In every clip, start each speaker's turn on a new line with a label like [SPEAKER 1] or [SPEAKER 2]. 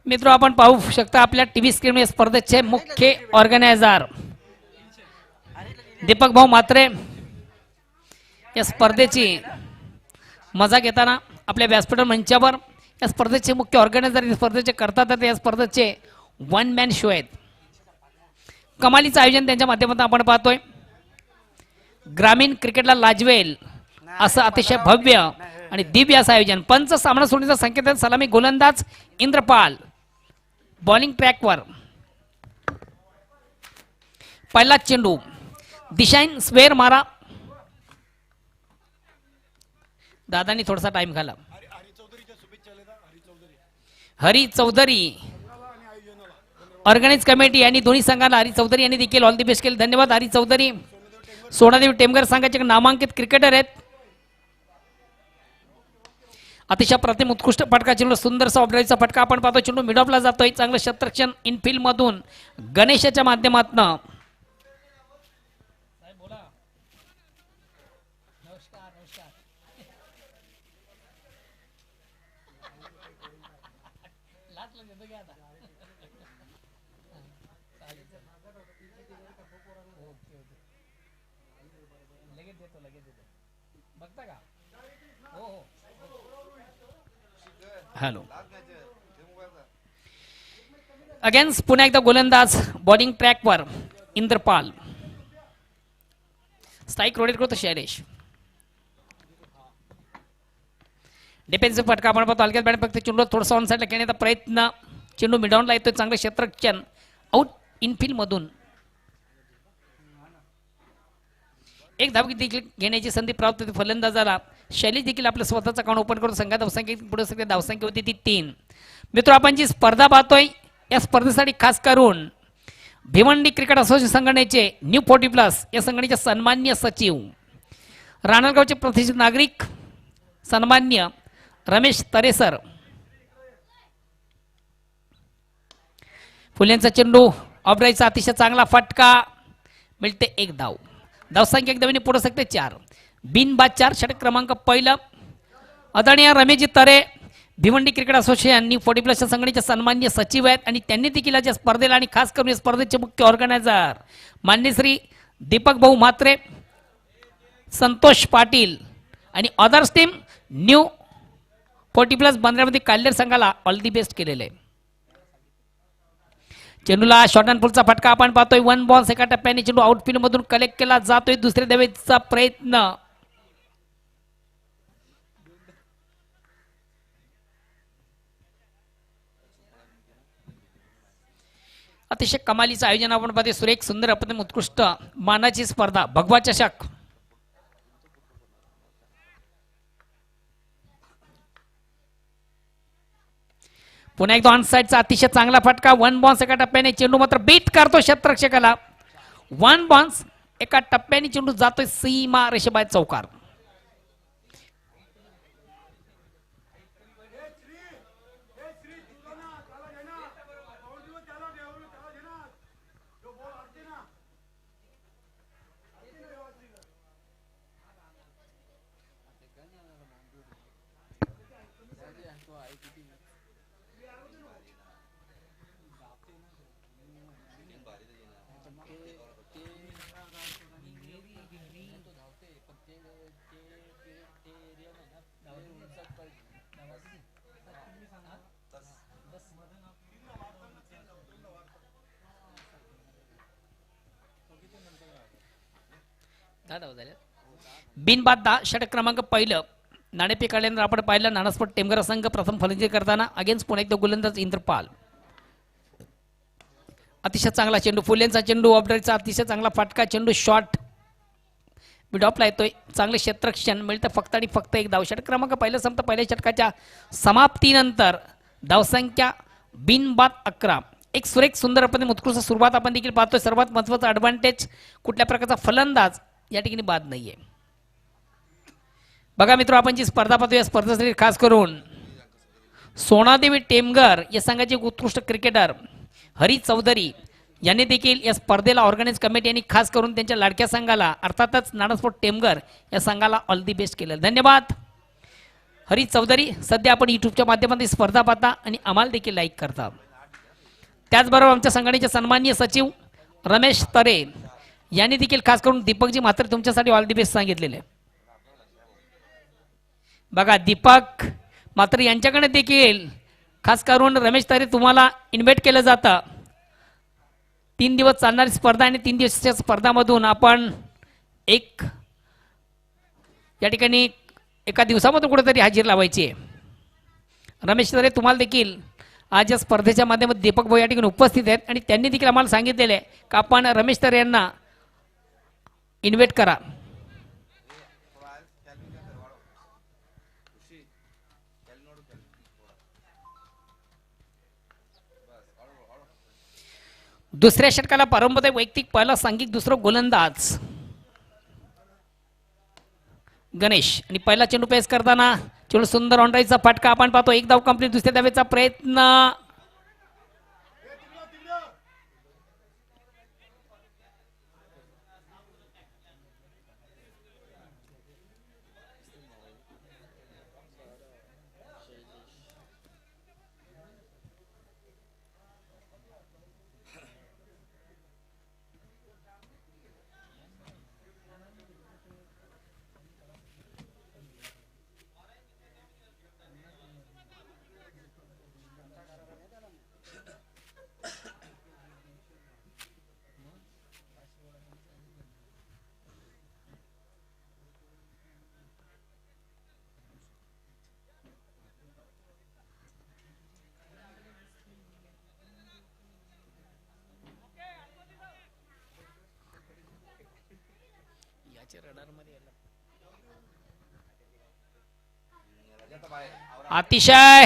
[SPEAKER 1] मित्र आपण पाहू शकता आपल्या टीव्ही स्क्रीनवर स्पर्धेचे मुख्य ऑर्गनायझर दीपक भाऊ मात्रे या स्पर्धेची मजा घेताना आपल्या व्यासपीठ मंचावर या स्पर्धेचे मुख्य ऑर्गनायझर स्पर्धेचे करतात या स्पर्धेचे वन मॅन शो आहेत. कमालीचं आयोजन त्यांच्या माध्यमातून आपण पाहतोय. ग्रामीण क्रिकेटला लाजवेल असं अतिशय भव्य आणि दिव्य असं आयोजन. पंच सामना सोडण्याचा संकेत सलामी गोलंदाज इंद्रपाल बॉलिंग ट्रॅकवर. पहिला चेंडू दिशाईन स्वेर मारा. दादांनी थोडासा टाइम घाला. हरी चौधरी ऑर्गनाइज कमिटी यांनी दोन्ही संघाला हरी चौधरी यांनी देखील ऑल दी बेस्ट केले. धन्यवाद हरी चौधरी. सोनादेवी टेमगर संघाचे नामांकित क्रिकेटर आहेत. अतिशय प्रतिम उत्कृष्ट फटका चेंडू सुंदरसा ऑब्राईचा फटका आपण पाहतो. चेंडू मिड ऑफला जातोय. चांगलं क्षेत्ररक्षण इनफिल्ड मधून गणेशाच्या माध्यमातून. हॅलो अगेन्स्ट पुन्हा एकदा गोलंदाज बॉलिंग ट्रॅकवर इंद्रपाल. स्ट्राईक रोटेट करतो शैलेश. डिफेन्सिव्ह फटका आपण पाहतो. हलक्यात बॅट फक्त चेंडू थोडासा ऑन साईडला खेळण्याचा प्रयत्न. चेंडू मिडॉनला येतोय. चांगलं क्षेत्ररक्षण आउट इनफिल्ड मधून. एक धाव देखील घेण्याची संधी प्राप्त होती फलंदाजाला. शैलेश देखील आपलं स्वतःचा अकाउंट ओपन करून संघात धावसंख्या पुढे सगळ्या धावसंख्या होती ती 3. मित्र आपण जी स्पर्धा पाहतोय या स्पर्धेसाठी खास करून भिवंडी क्रिकेट असोसिएशन संघटनेचे न्यू 40+ या संघटनेचे सन्माननीय सचिव राणरगावचे प्रतिष्ठित नागरिक सन्मान्य रमेश तरेसर. फुलेंचा चेंडू ऑब्राईचा अतिशय चांगला फटका मिळते 1 धाव. धावसंख्या एकदम पुढे सकते 4. बिनबाद 4. षटक क्रमांक पहिलं. आदरणीय रमेशजी तरे भिवंडी क्रिकेट असोसिएशन न्यू 40+ या संघटनेचे सन्माननीय सचिव आहेत आणि त्यांनी देखील या स्पर्धेला आणि खास करून या स्पर्धेचे मुख्य ऑर्गनायझर मान्य श्री दीपक भाऊ म्हात्रे, संतोष पाटील आणि अदर्स टीम न्यू 40+ बंदरामध्ये काल्हेर संघाला ऑल दी बेस्ट केलेले. चेंडूला शॉर्ट अँड पुलचा फटका आपण पाहतोय. 1 बॉल एका टप्प्याने चेंडू आउटफील्ड मधून कलेक्ट केला जातोय. दुसऱ्या धावेचा प्रयत्न. अतिशय कमालीचं आयोजन आपण पाहतोय. सुरेख सुंदर अप्रतिम उत्कृष्ट मानाची स्पर्धा भगवा चषक. पुन्हा एकदा ऑन साइडचा अतिशय चांगला फटका. 1 बॉल एका टप्प्याने चेंडू मात्र बीट करतो क्षेत्ररक्षकाला. 1 बॉल एका टप्प्याने चेंडू जातोय सीमा रेषेबाहेर चौकार. बिनबाद 10. षटक क्रमांक पहिलं. नाणेफेक काढल्यानंतर आपण पाहिलं नानास्पट टेमगर संघ प्रथम फलंदाजी करताना अगेन्स्ट पुन्हा एकदा गोलंदाज इंद्रपाल. अतिशय चांगला चेंडू. फुलेंचा चेंडू ऑब्राईचा अतिशय चांगला फटका. चेंडू शॉर्ट मिड ऑफला येतोय. चांगले क्षेत्ररक्षण मिळतं फक्त आणि फक्त 1 धाव. षटक क्रमांक पहिलं संपतं. पहिल्या षटकाच्या समाप्तीनंतर धावसंख्या बिनबाद 11. एक सुरेख सुंदर अप्रतिम उत्कृष्ट सुरुवात आपण देखील पाहतोय. सर्वात महत्त्वाचा ॲडव्हान्टेज कुठल्या प्रकारचा फलंदाज या ठिकाणी बाद नाहीये. बघा मित्र आपण जी स्पर्धा पाहतोय या स्पर्धेसाठी खास करून सोनादेवी टेमगर या संघाचे उत्कृष्ट क्रिकेटर हरी चौधरी यांनी देखील या स्पर्धेला ऑर्गनाइज कमिटी यांनी खास करून त्यांच्या लाडक्या संघाला अर्थातच नाणास्पोर्ट टेमघर या संघाला ऑल दी बेस्ट केलं. धन्यवाद. हरी चौधरी, सध्या आपण यूट्यूबच्या माध्यमातून स्पर्धा पाहता आणि आम्हाला देखील लाईक करता. त्याचबरोबर आमच्या संघटनेचे सन्माननीय सचिव रमेश तरे यांनी देखील खास करून दीपकजी म्हात्रे तुमच्यासाठी ऑल दी बेस्ट सांगितलेले. बघा दीपक म्हात्रे यांच्याकडे देखील खास करून रमेश तरे तुम्हाला इन्व्हाइट केलं जातं. 3 दिवस चालणारी स्पर्धा आणि 3 दिवसाच्या स्पर्धामधून आपण एक या ठिकाणी एका दिवसामधून कुठेतरी हजेरी लावायची आहे. रमेश तरे तुम्हाला देखील आज या स्पर्धेच्या माध्यमातून दीपक भाऊ या ठिकाणी उपस्थित आहेत आणि त्यांनी देखील आम्हाला सांगितलेले आहे की आपण रमेश तरे यांना इन्व्हाइट करा. दुसऱ्या षटकाला पारंपरिक वैयक्तिक पहिला सांघिक दुसरं गोलंदाज गणेश आणि पहिला चेंडू पेस करताना चेंडू सुंदर ऑनराईजचा फटका आपण पाहतो. एक धाव कंप्लीट. दुसऱ्या धावेचा प्रयत्न अतिशय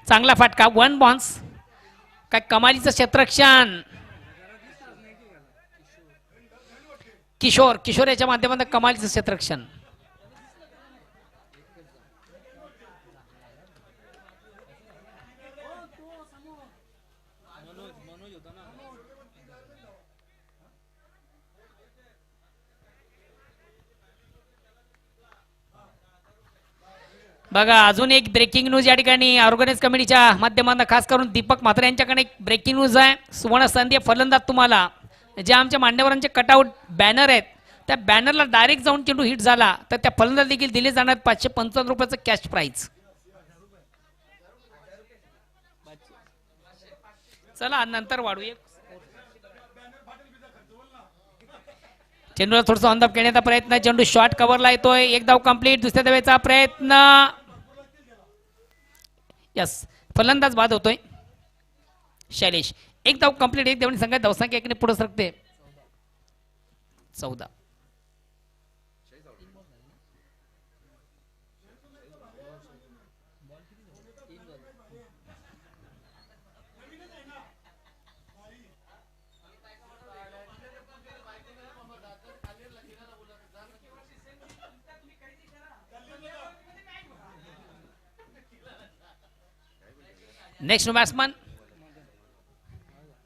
[SPEAKER 1] चांगला फटका. 1 बाउन्स. काय कमालीचं क्षेत्ररक्षण. किशोर याच्या माध्यमातून कमालीचं क्षेत्ररक्षण. बघा अजून एक ब्रेकिंग न्यूज या ठिकाणी ऑर्गनाइज कमिटीच्या माध्यमातून खास करून दीपक म्हात्रे यांच्याकडे एक ब्रेकिंग न्यूज आहे. सुवर्ण संधी फलंदाज तुम्हाला जे आमच्या मान्यवरांचे कटआउट बॅनर आहेत त्या बॅनरला डायरेक्ट जाऊन चेंडू हिट झाला तर त्या फलंदाज देखील दिले जाणार 555 रुपयाचं कॅश प्राइज. चला नंतर वाढूया. चेंडूला थोडंसं ऑन द खेळण्याचा प्रयत्न. चेंडू शॉर्ट कव्हरला येतोय. एक धाव कंप्लीट. दुसऱ्या धावेचा प्रयत्न. यस फलंदाज बाद होतोय शैलेश. एक धाव कंप्लीट. एक धावणी संघात धावसंख्या एकाने पुढे सरकते 14. Next batsman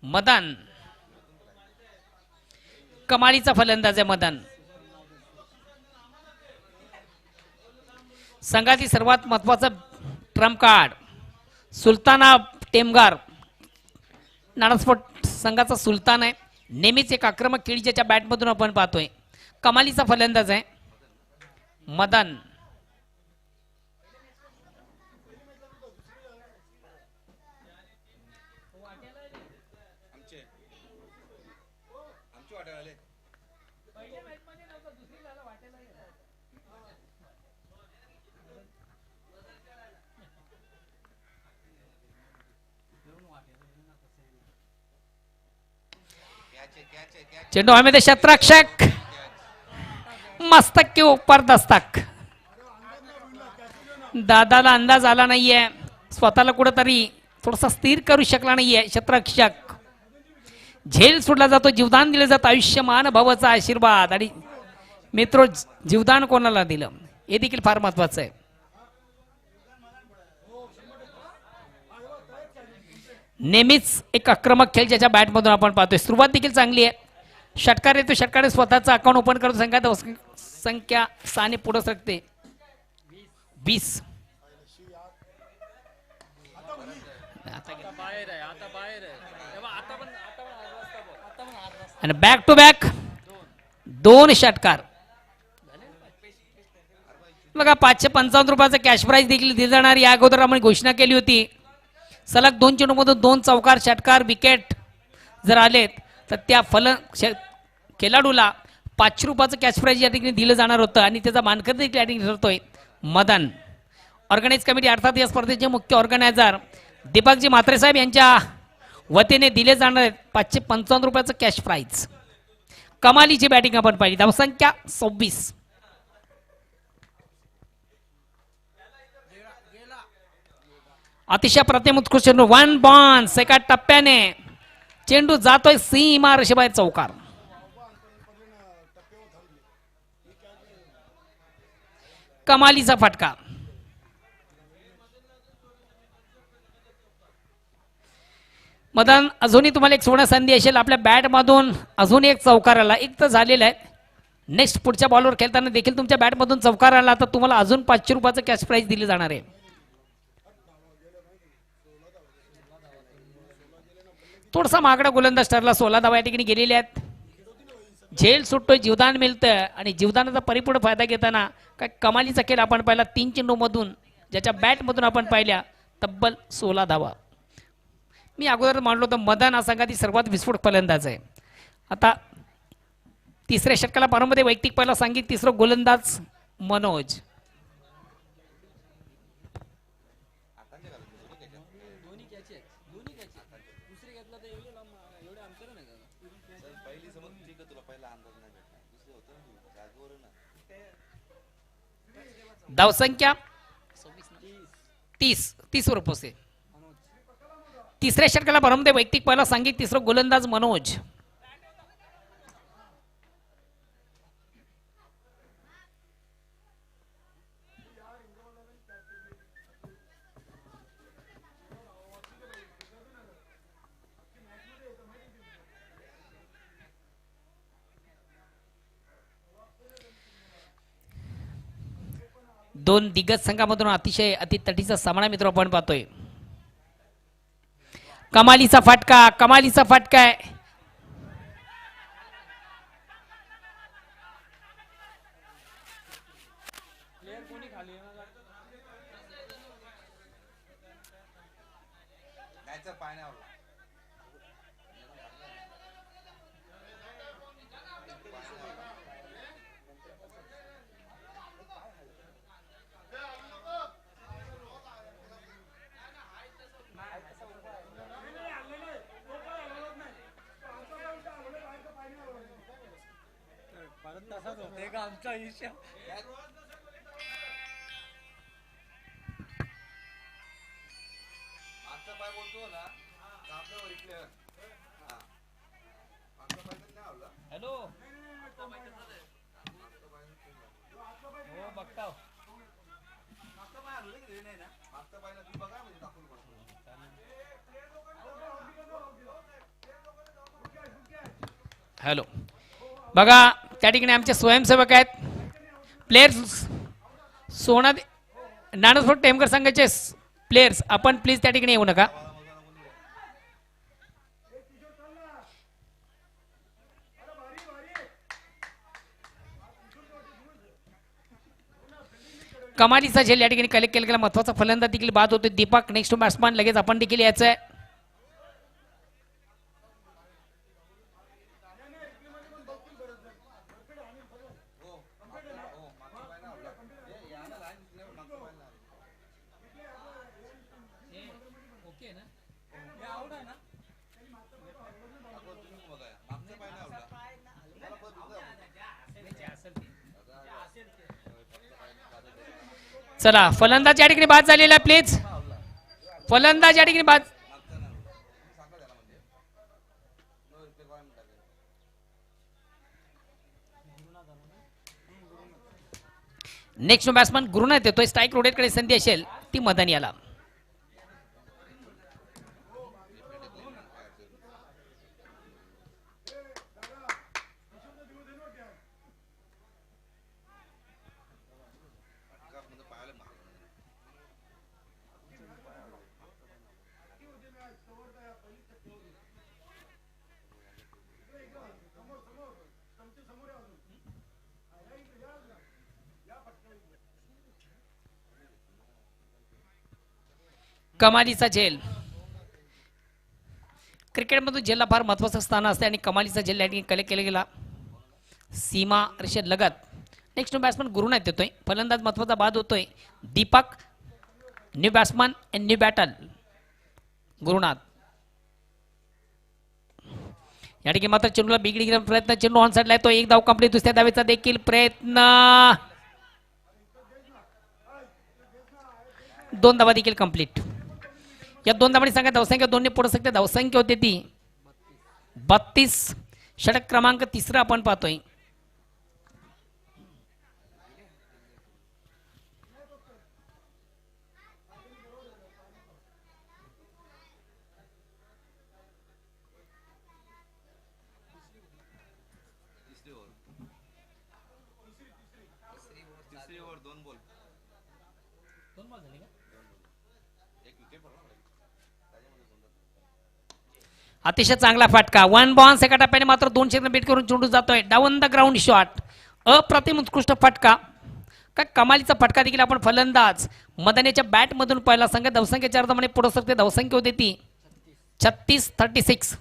[SPEAKER 1] Madan. कमालीचा फलंदाज आहे मदन. संघातील सर्वात महत्वाचा ट्रम्प कार्ड सुलताना टेमघर. नाणास्पोर्ट संघाचा सुलतान आहे. नेहमीच एक आक्रमक खेळी ज्याच्या बॅटमधून आपण पाहतोय. कमालीचा फलंदाज आहे मदन. चेंडू हवेमध्ये क्षेत्ररक्षक मस्तक के ऊपर दस्तक. दादाला अंदाज आला नाहीये. स्वतःला कुठेतरी थोडासा स्थिर करू शकला नाहीये क्षेत्ररक्षक. झेल सोडला जातो. जीवदान दिलं जातं. आयुष्यमान भवाचा आशीर्वाद. आणि मित्र जीवदान कोणाला दिलं हे देखील फार महत्वाचं आहे. नेहमीच एक आक्रमक खेळ ज्याच्या बॅटमधून आपण पाहतोय. सुरुवात देखील चांगली आहे. षटकार येतो, षटकाने स्वतःचा अकाउंट ओपन करतो. संख्या 6 ने पुढे सरकते. 20 आणि बॅक टू बॅक 2 षटकार. बघा 555 रुपयाचा कॅश प्राइज देखील दिली जाणार. या अगोदर आपण घोषणा केली होती. सलग 2 चेंडूमधून 2 चौकार, षटकार, विकेट जर आलेत तर त्या खेळाडूला 500 रुपयाचं कॅश प्राइज या ठिकाणी दिलं जाणार होतं आणि त्याचा मानकरी देखील या ठिकाणी ठरतोय मदन. ऑर्गनाइज कमिटी अर्थात या स्पर्धेचे मुख्य ऑर्गनायझर दीपकजी म्हात्रे साहेब यांच्या वतीने दिले जाणार आहेत 555 रुपयाचं कॅश प्राइज. कमालीची बॅटिंग आपण पाहिली. धावसंख्या 26. अतिशय प्रतिम उत्कृष्ट चेंडू. 1 बॉन्स एका टप्प्याने चेंडू जातोय सीमा रेषेबाहेर चौकार. कमालीचा फटका. मदन अजूनही तुम्हाला एक सोडा संधी असेल. आपल्या बॅट मधून अजून एक चौकार आला. एक तर झालेला आहे. नेक्स्ट पुढच्या बॉलवर खेळताना देखील तुमच्या बॅट मधून चौकार आला तर तुम्हाला अजून 500 रुपयाचं कॅश प्राइज दिले जाणार आहे. थोडासा मागडा गोलंदाज ठरला. 16 धावा या ठिकाणी गेलेले आहेत. झेल सुटतोय, जीवदान मिळतंय आणि जीवदानाचा परिपूर्ण फायदा घेताना काय कमालीचा खेळ आपण पाहिला. 3 चेंडू मधून ज्याच्या बॅट मधून आपण पाहिल्या तब्बल 16 धावा. मी अगोदर मांडलो होतं मदन हा संघातील सर्वात विस्फोटक फलंदाज आहे. आता तिसऱ्या षटकाला प्रारंभ वैयक्तिक पहिला सांगित. तिसरं गोलंदाज मनोज. धावसंख्या 30 वर पोहोचते. तिसऱ्या षटकाला प्रारंभ वैयक्तिक पहिला सांगित. तिसरं गोलंदाज मनोज. दोन दिग्गज संघामधून अतिशय अतितटीचा सामना मित्र आपण पाहतोय. कमालीचा फटका. कमालीचा फटका आहे.
[SPEAKER 2] आमचा हिशोब पाय बोलतो ना आपल्यावर इकडे
[SPEAKER 1] हॅलो हो बघता हॅलो बघा त्या ठिकाणी आमचे स्वयंसेवक आहेत. प्लेयर्स सोना नाणस्फोट टेमकर संघाचे प्लेयर्स आपण प्लीज त्या ठिकाणी येऊ नका. कमालीचा झेल या ठिकाणी कलेक्ट केला. महत्वाचा फलंदाज देखील बाद होतो. दीपक नेक्स्ट बॅट्समॅन लगेच आपण देखील यायचं आहे. चला फलंदाज या ठिकाणी बाद झालेला प्लीज. फलंदाज या ठिकाणी बाद. नेक्स्ट बॅट्समॅन गुरुनाथ येतोय. स्ट्राईक रोटेट कडे संधी असेल ती मदन याला. कमालीचा झेल. क्रिकेटमधून झेलला फार महत्वाचं स्थान असते आणि कमालीचा झेल या ठिकाणी कलेक्ट केला गेला सीमा रेषे लगत. नेक्स्ट बॅट्समन गुरुनाथ येतोय. फलंदाज महत्वाचा बाद होतोय Deepak. New batsman and new battle Gurunath. या ठिकाणी मात्र चेंडूला बिगडी घेण्याचा प्रयत्न. चेंडू ऑन साइडला येतो. एक धाव कंप्लीट. दुसऱ्या धावेचा देखील प्रयत्न. 2 धावा देखील कंप्लीट. या 2 धावांनी सांगा धावसंख्या 2 ने पुढे सकते. धावसंख्या होती ती 32. षटक क्रमांक 3 आपण पाहतोय.
[SPEAKER 2] तिसरी ओव्हर 2 बॉल.
[SPEAKER 1] अतिशय चांगला फटका. 1 बॉन्स एका टप्प्याने मात्र 2 क्षेत्र बीट करून चेंडू जातोय डाऊन द ग्राउंड शॉट. अप्रतिम उत्कृष्ट फटका. काय कमालीचा फटका देखील आपण फलंदाज मदनेच्या बॅट मधून पहिला संघ धावसंख्येच्या अर्धामध्ये पुढे सकते. धावसंख्या होती ती 36-36.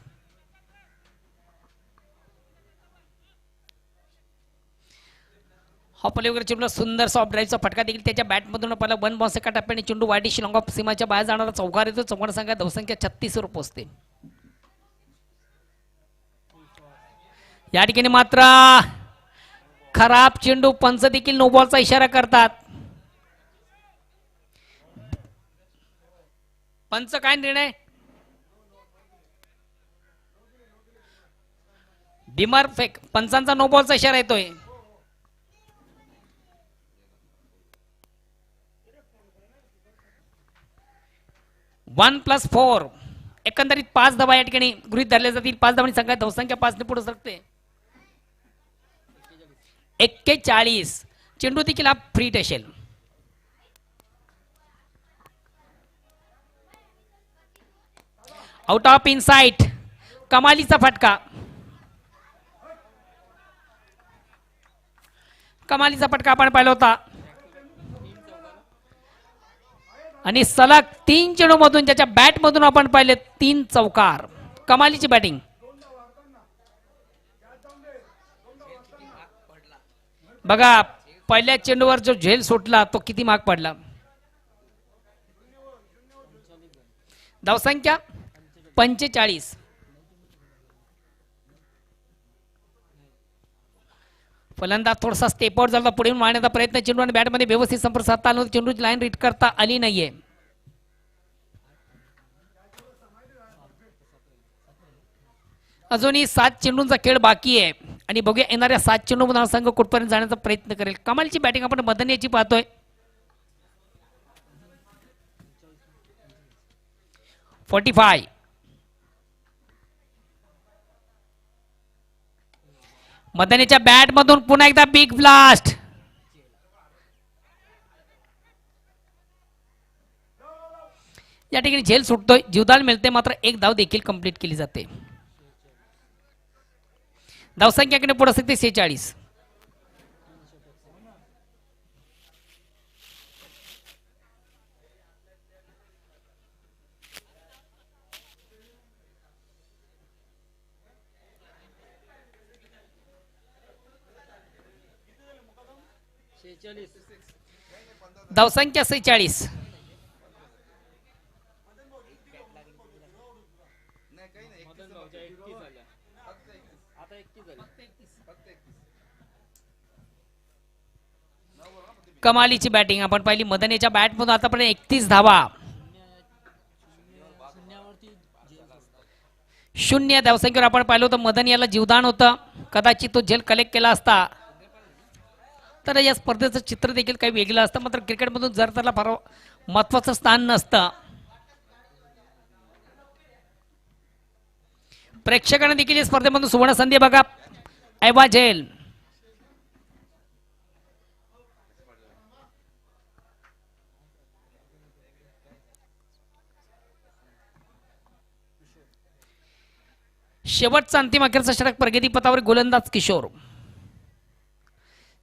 [SPEAKER 1] हॉपले वगैरे चेंडूला सुंदर सॉफ्ट ड्राईव्हचा फटका देखील त्याच्या बॅटमधून पहिला 1 बॉन्स एका टप्प्याने चेंडू वाडी शिलाँग ऑफ सीमाच्या बाहेर जाणारा चौकार येतो. चौकार संघ धावसंख्या 36 वर पोहोचते. या ठिकाणी मात्र खराब चेंडू. पंच देखील नो बॉलचा इशारा करतात. पंच काय निर्णय. बिमर फेक. पंचांचा नो बॉलचा इशारा येतोय. 1+4 एकंदरीत 5 धावा या ठिकाणी गृहीत धरल्या जातील. 5 धावांनी संघात धावसंख्या 5 ने पुढे सरकते. 41. चेंडू देखील हा फ्री असेल. Out of insight. कमालीचा फटका. कमालीचा फटका आपण पाहिला होता आणि सलग 3 चेंडू मधून त्याच्या बॅट मधून आपण पाहिले 3 चौकार. कमालीची बॅटिंग. बघा पहिल्या चेंडूवर जो झेल सुटला तो किती माग पडला. धावसंख्या 45. फलंदाज थोडासा स्टेप आउट झाला. पुढे मारण्याचा प्रयत्न. चेंडू आणि बॅटमध्ये व्यवस्थित संपर्क साधता आला. चेंडूची लाईन रीड करता आली नाहीये. अजूनही 7 चेंडूंचा खेळ बाकी आहे आणि बघूया येणाऱ्या 7 चेंडूमधून संघ कुठपर्यंत जाण्याचा प्रयत्न करेल. कमालची बॅटिंग आपण मदन पाहतोय. .45. मदनेच्या बॅट मधून पुन्हा एकदा बिग ब्लास्ट. या ठिकाणी झेल सुटतोय. जीवदान मिळते. मात्र 1 धाव देखील कंप्लीट केली जाते. धावसंख्याकडे पुढे सकते 46. धावसंख्या 46. कमालीची बॅटिंग आपण पाहिली. मदनेच्या बॅट मधून आतापर्यंत 31 धावा. 0 धावसंख्येवर आपण पाहिलं होतं. मदन याला जीवदान होतं. कदाचित तो झेल कलेक्ट केला असता तर या स्पर्धेचं चित्र देखील काही वेगळं असतं. मात्र क्रिकेटमधून जर त्याला फार महत्वाचं स्थान नसतं. प्रेक्षकांना देखील या स्पर्धेमधून सुवर्ण संधी बघा. ऐवा झेल. शेवटचा अंतिम अखेरचा षटक प्रगती पथावर गोलंदाज किशोर.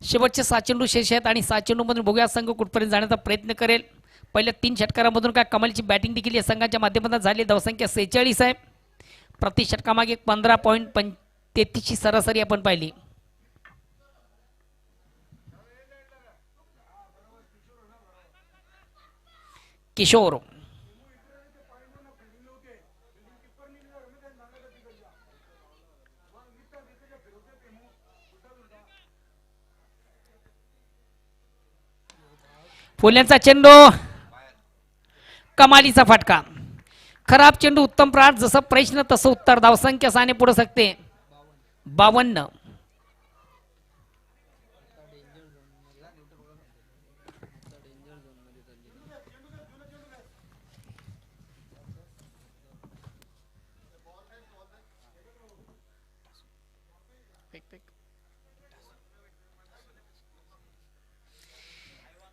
[SPEAKER 1] शेवटचे 7 चेंडू शेष आहेत आणि 7 चेंडू मधून बघूया संघ कुठपर्यंत जाण्याचा प्रयत्न करेल. पहिल्या 3 षटकारामधून काय कमालीची बॅटिंग देखील या संघाच्या माध्यमातून झाली. धावसंख्या 46 आहे. प्रति षटकामागे 15.33 ची सरासरी आपण पाहिली. किशोर फुल्यांचा चेंडू कमालीचा फटका. खराब चेंडू उत्तम प्रहार. जसं प्रश्न तसं उत्तर. धावसंख्या 6 ने पुढे सकते 52.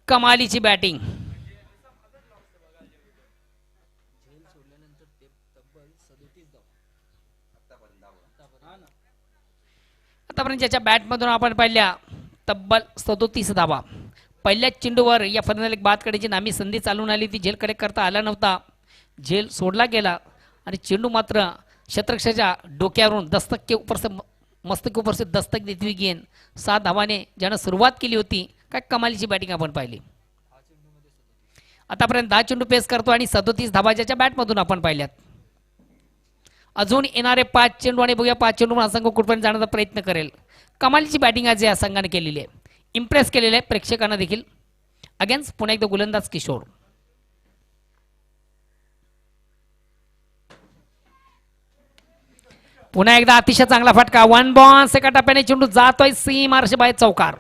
[SPEAKER 1] कमालीची बॅटिंग. आतापर्यंत ज्याच्या बॅटमधून आपण पाहिल्या तब्बल 37 धावा. पहिल्याच चेंडूवर या फलंदाजाला बाद करण्याची नामी संधी चालून आली. ती झेलकडे करता आला नव्हता. झेल सोडला गेला आणि चेंडू मात्र शतरक्षाच्या डोक्यावरून दस्तक के ऊपर से मस्तक के ऊपर से दस्तक देती हुई गेंद 7 धावाने ज्यानं सुरुवात केली होती. काय कमालीची बॅटिंग आपण पाहिली. आतापर्यंत 10 चेंडू पेस करतो आणि 37 धावा ज्याच्या बॅटमधून आपण पाहिल्यात. अजून येणारे 5 चेंडू आणि बघूया 5 चेंडू हा संघ कुठपर्यंत जाण्याचा प्रयत्न करेल. कमालीची बॅटिंग आज या संघाने केलेली आहे. इम्प्रेस केलेलं आहे प्रेक्षकांना देखील. अगेन्स्ट पुन्हा एकदा गोलंदाज किशोर. पुन्हा एकदा अतिशय चांगला फटका. 1 बॉल. एका टप्प्याने चेंडू जातोय सीमारेषे बाहेर चौकार.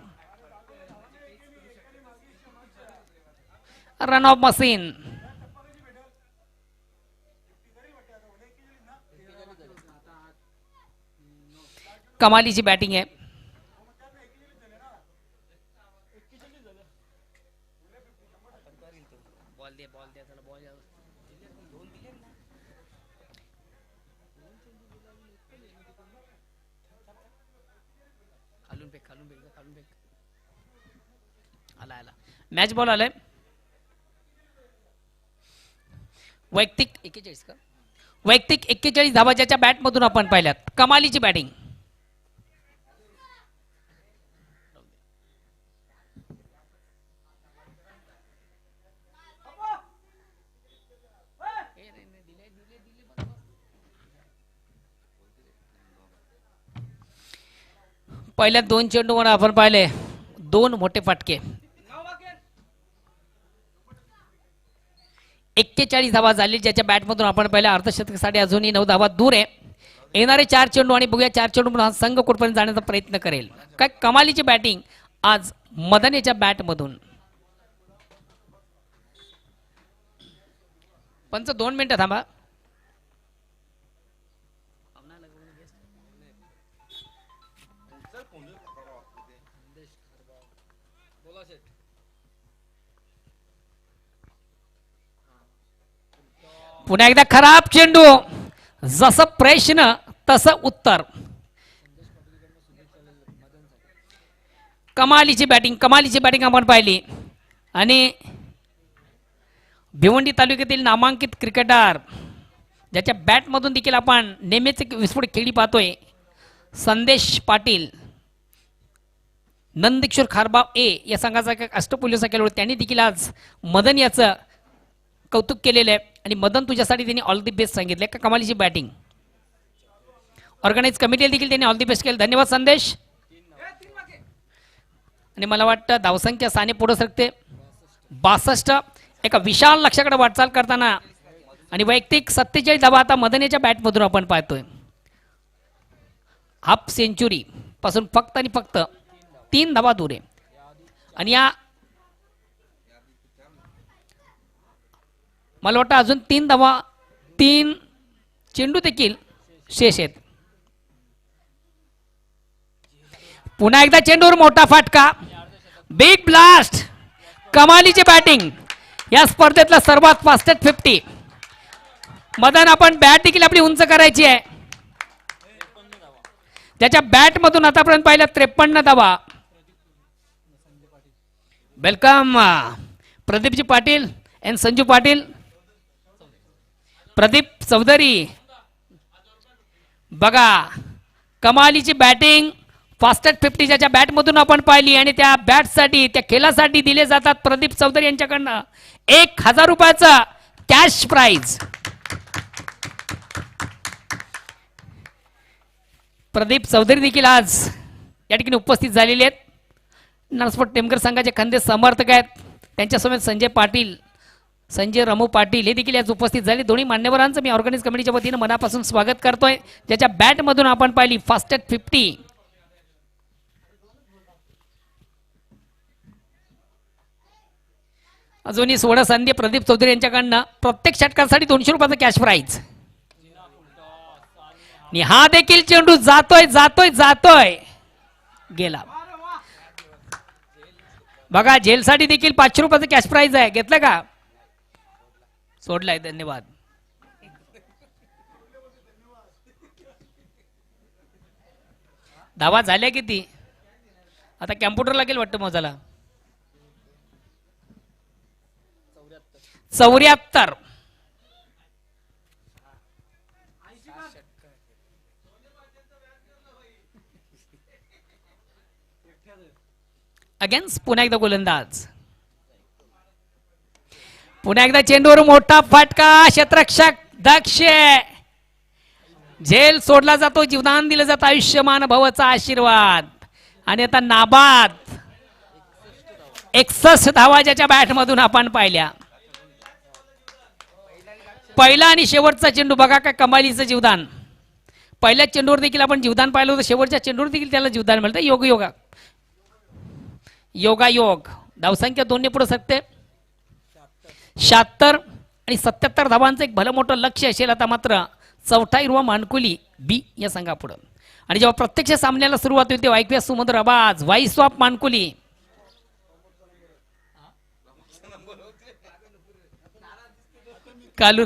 [SPEAKER 1] Run of machine. कमालीची बॅटिंग आहे. मॅच बॉल आलाय. वैयक्तिक 41 का वैयक्तिक 41 धावा ज्याच्या बॅटमधून आपण पाहिल्यात. कमालीची बॅटिंग. पहिल्या 2 चेंडूवर आपण पाहिले 2 मोठे फटके. 41 धावा झाली ज्याच्या बॅटमधून आपण पाहिल्या. अर्धशतकासाठी अजूनही 9 धावा दूर आहे. येणारे 4 चेंडू आणि बघूया 4 चेंडू हा संघ कुठपर्यंत जाण्याचा प्रयत्न करेल. काय कमालीची बॅटिंग आज मदन याच्या बॅटमधून. पंच 2 मिनिटं थांबा. पुन्हा एकदा खराब चेंडू. जसं प्रश्न तसं उत्तर. कमालीची बॅटिंग आपण पाहिली. आणि भिवंडी तालुक्यातील नामांकित क्रिकेटर ज्याच्या बॅटमधून देखील आपण नेहमीच एक विस्फोट खेळी पाहतोय. संदेश पाटील नंदकिशोर खारबाव ए या संघाचा एक अष्टपुलीचा खेळाडू. त्यांनी देखील आज मदन याचं कौतुक केलेलं आहे. आणि मदन तुझ्यासाठी त्यांनी ऑल दी बेस्ट सांगितले. का कमालीची बॅटिंग. ऑर्गनाइज कमिटीला देखील त्यांनी ऑल दी बेस्ट केलं. धन्यवाद संदेश. आणि मला वाटतं धावसंख्या 6 ने पुढे सरकते 62. एका विशाल लक्ष्याकडे वाटचाल करताना आणि वैयक्तिक 47 धावा आता मदन याच्या बॅटमधून आपण पाहतोय. हाफ सेंचुरी पासून फक्त आणि फक्त 3 धावा दूर आहे. आणि या मला वाटतं अजून 3 धावा 3 चेंडू देखील शेष आहेत. पुन्हा एकदा चेंडूवर मोठा फटका. Big blast. कमालीची बॅटिंग. या स्पर्धेतला सर्वात फास्टेस्ट 50. मदन आपण बॅट देखील आपली उंच करायची आहे. त्याच्या बॅटमधून आतापर्यंत पाहिलं 53 धावा. वेलकम प्रदीपजी पाटील. एन संजू पाटील, प्रदीप चौधरी. बघा कमालीची बॅटिंग फास्टेस्ट 50 ज्याच्या बॅटमधून आपण पाहिली आणि त्या बॅटसाठी त्या खेळासाठी दिले जातात प्रदीप चौधरी यांच्याकडनं 1000 रुपयाचा कॅश प्राइज. प्रदीप चौधरी देखील आज या ठिकाणी उपस्थित झालेले आहेत. नरसोड टेमकर संघाचे खंदे समर्थक आहेत. त्यांच्यासमोर संजय पाटील, संजय रामू पाटील हे देखील आज उपस्थित झाले. दोन्ही मान्यवरांचं मी ऑर्गनाइज कमिटीच्या वतीनं मनापासून स्वागत करतोय. ज्याच्या बॅटमधून आपण पाहिली फास्टेस्ट 50. अजूनही 16 संधी प्रदीप चौधरी यांच्याकडनं प्रत्येक षटकासाठी 200 रुपयाचा कॅश प्राइज. आणि हा देखील चेंडू जातोय जातोय जातोय गेला. बघा जेलसाठी देखील 500 रुपयाचं कॅश प्राइज आहे. घेतलं का? सोडलाय. धन्यवाद. धावा झाल्या किती? आता कॅम्प्युटर लागेल वाटतं मोजायला. 74. अगेन्स्ट पुन्हा एकदा गोलंदाज. पुन्हा एकदा चेंडूवर मोठा फटका. क्षेत्ररक्षक दक्ष. झेल सोडला जातो. जीवदान दिलं जातं. आयुष्यमान भवचा आशीर्वाद. आणि आता नाबाद 61 धावा ज्याच्या बॅटमधून आपण पाहिल्या. पहिला आणि शेवटचा चेंडू बघा काय कमालीचं जीवदान. पहिल्या चेंडूवर देखील आपण जीवदान पाहिलं होतं. शेवटच्या चेंडूवर देखील त्याला जीवदान मिळतं. योग योगा योगायोग. धावसंख्या 2 ने पुढे सकते. 76 आणि 77 धावांचं एक भलं मोठं लक्ष असेल. आता मात्र चौथा हिरवा मानकुली बी या संघापुढं. आणि जेव्हा प्रत्यक्ष सामन्याला सुरुवात होती तेव्हा ऐकूया सुमधुर आवाज व्हाईस ऑफ मानकुली. कालू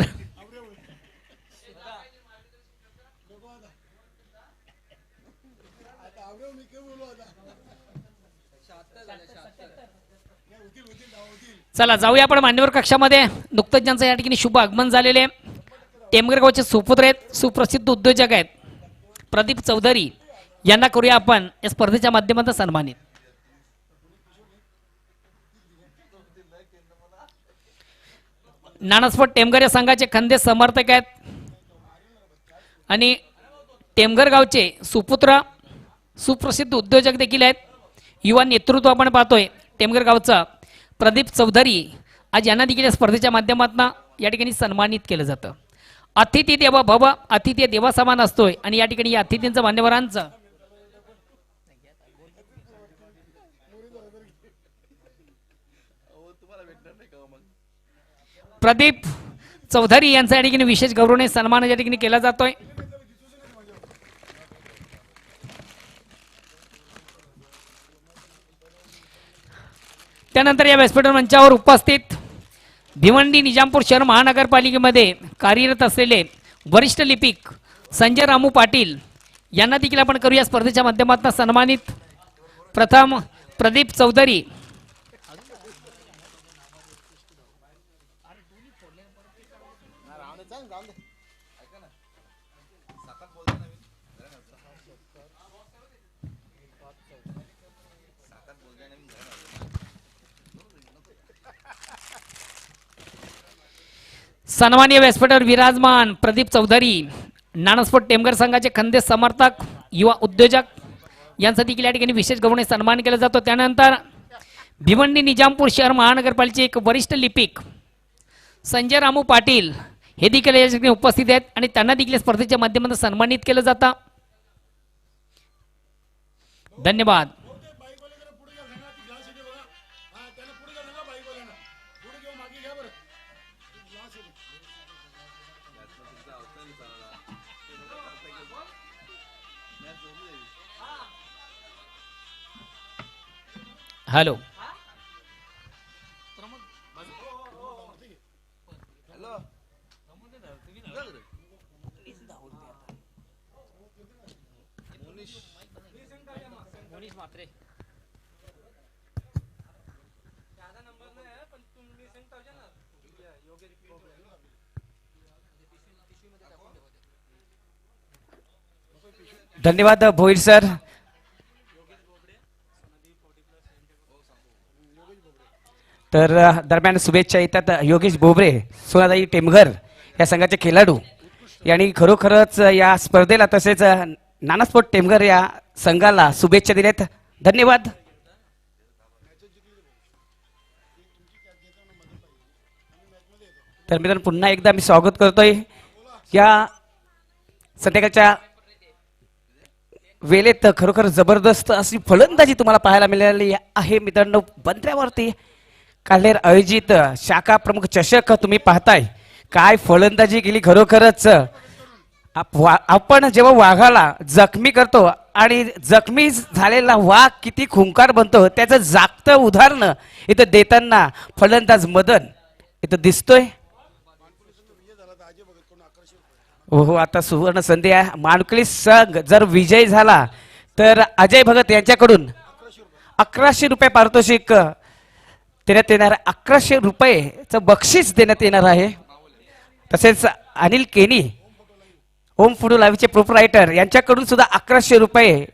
[SPEAKER 1] चला जाऊया आपण मान्यवर कक्षामध्ये. नुकतंच ज्यांचं या ठिकाणी शुभ आगमन झालेले टेमगर गावचे सुपुत्र आहेत, सुप्रसिद्ध उद्योजक आहेत प्रदीप चौधरी यांना करूया आपण या स्पर्धेच्या माध्यमातून सन्मानित. नानास्फोट टेमगर या संघाचे खंदे समर्थक आहेत आणि टेमगर गावचे सुपुत्र सुप्रसिद्ध उद्योजक देखील आहेत. युवा नेतृत्व आपण पाहतोय टेमगर गावचा प्रदीप चौधरी आज यांना देखील स्पर्धेच्या माध्यमातून या ठिकाणी सन्मानित केलं जातं. अतिथी देव भव, अतिथी देवा समान असतोय आणि या ठिकाणी या अतिथींचं मान्यवरांचं प्रदीप चौधरी यांचा या ठिकाणी विशेष गौरवने सन्मान या ठिकाणी केला जातोय. त्यानंतर या व्यासपीठ मंचावर उपस्थित भिवंडी निजामपूर शहर महानगरपालिकेमध्ये कार्यरत असलेले वरिष्ठ लिपिक संजय रामू पाटील यांना देखील आपण करूया स्पर्धेच्या माध्यमातून सन्मानित. प्रथम प्रदीप चौधरी. सन्माननीय व्यासपीठावर विराजमान प्रदीप चौधरी नानास्फोट टेमगर संघाचे खंदे समर्थक युवा उद्योजक यांचा देखील या ठिकाणी विशेष गौरवने सन्मान केला जातो. त्यानंतर भिवंडी निजामपूर शहर महानगरपालिकेचे एक वरिष्ठ लिपिक संजय रामू पाटील हे देखील या ठिकाणी उपस्थित आहेत आणि त्यांना देखील स्पर्धेच्या माध्यमातून सन्मानित केलं जातं. धन्यवाद. हॅलो धन्यवाद भोईर सर. तर दरम्यान शुभेच्छा येतात योगेश बोबरे, सोनाताई टेमघर या संघाचे खेळाडू यांनी खरोखरच या स्पर्धेला तसेच नानास्पोर्ट टेमघर या संघाला शुभेच्छा दिल्यात. धन्यवाद. तर मित्रांनो पुन्हा एकदा मी स्वागत करतोय या संध्याकाळच्या वेळेत. खरोखर जबरदस्त अशी फलंदाजी तुम्हाला पाहायला मिळाली आहे मित्रांनो. बंदऱ्यावरती काल्हेर आयोजित शाखा प्रमुख चषक तुम्ही पाहताय. काय फलंदाजी केली खरोखरच. आपण जेव्हा वाघाला जखमी करतो आणि जखमी झालेला वाघ किती खुंकार बनतो त्याचं जागतं उदाहरण इथं देताना फलंदाज मदन इथं दिसतोय. हो आता सुवर्ण संधी आहे. मानकली संघ जर विजय झाला तर अजय भगत यांच्याकडून 1100 रुपये पारितोषिक देण्यात येणार. 1100 रुपयेचं बक्षीस देण्यात येणार आहे. तसेच अनिल केनी ओम फुडू लाईव्हचे प्रोप्रायटर यांच्याकडून सुद्धा 1100 रुपये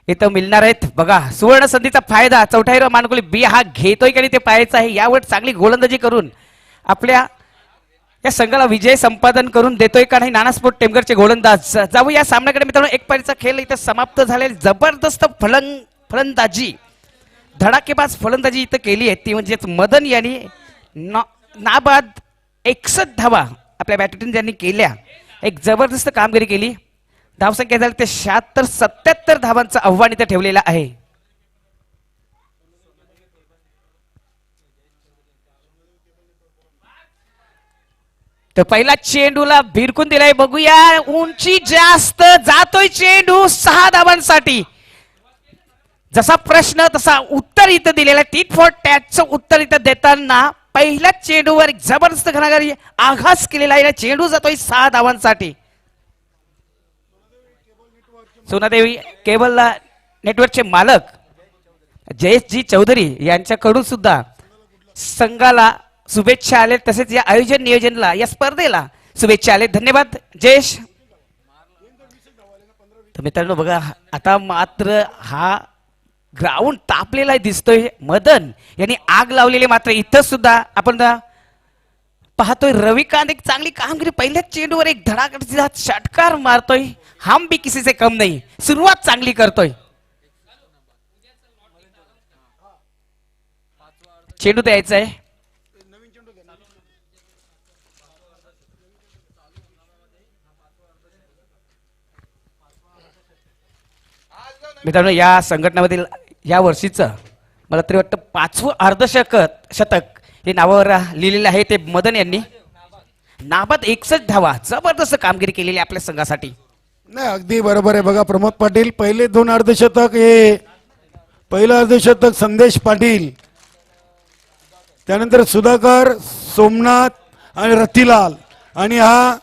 [SPEAKER 1] इथं मिळणार आहेत. बघा सुवर्ण संधीचा फायदा चौथाईरा मानकुली बी हा घेतोय की ते पाहायचं आहे. यावर चांगली गोलंदाजी करून आपल्या या संघाला विजय संपादन करून देतोय का नाही नानास्पोर्ट टेमघरचे गोलंदाज. जाऊ या सामन्याकडे मित्रांनो. एक पारीचा खेळ इथं समाप्त झालेला. जबरदस्त फलंदाजी धडाकेबाज फलंदाजी इथं केली आहे ती म्हणजेच मदन यांनी नाबाद 61 धावा आपल्या बॅटरीतून ज्यांनी केल्या. एक जबरदस्त कामगिरी केली. धावसंख्या झाली ते 76-77 धावांचं आव्हान इथं ठेवलेलं आहे. तर पहिला चेंडूला भिरकून दिलाय. बघूया उंची जास्त जातोय चेंडू 6 धावांसाठी. जसा प्रश्न तसा उत्तर इथं दिलेला. टीट फॉर टॅटचं उत्तर इथं देताना पहिल्या चेंडूवर एक जबरदस्त घणाघाती आघात केलेला आहे. चेंडू जातोय 6 धावांसाठी. सोनादेवी केबल नेटवर्कचे मालक जयेशजी चौधरी यांच्याकडून सुद्धा संघाला शुभेच्छा आले. तसेच या आयोजन नियोजनला या स्पर्धेला शुभेच्छा आले. धन्यवाद जयेश. तर मित्रांनो बघा आता मात्र हा ग्राउंड तापलेला दिसतोय. मदन यांनी आग लावलेली. मात्र इथं सुद्धा आपण पाहतोय रविकांत एक चांगली कामगिरी. पहिल्याच चेंडूवर एक धडाकडीचा षटकार मारतोय. हम भी किसी से कम नाही. सुरुवात चांगली करतोय. चेंडू द्यायचा आहे. मित्रांनो या संघटनेमधील या वर्षीचं मला तरी वाटतं 5वं अर्धशतक हे नावावर लिहिलेलं आहे. ते मदन यांनी नाबाद 61 धावा जबरदस्त कामगिरी केलेली आपल्या संघासाठी.
[SPEAKER 3] नाही अगदी बरोबर आहे. बघा प्रमोद पाटील पहिले 2 अर्धशतक हे पहिलं अर्धशतक संदेश पाटील, त्यानंतर सुधाकर, सोमनाथ आणि रतिलाल आणि हा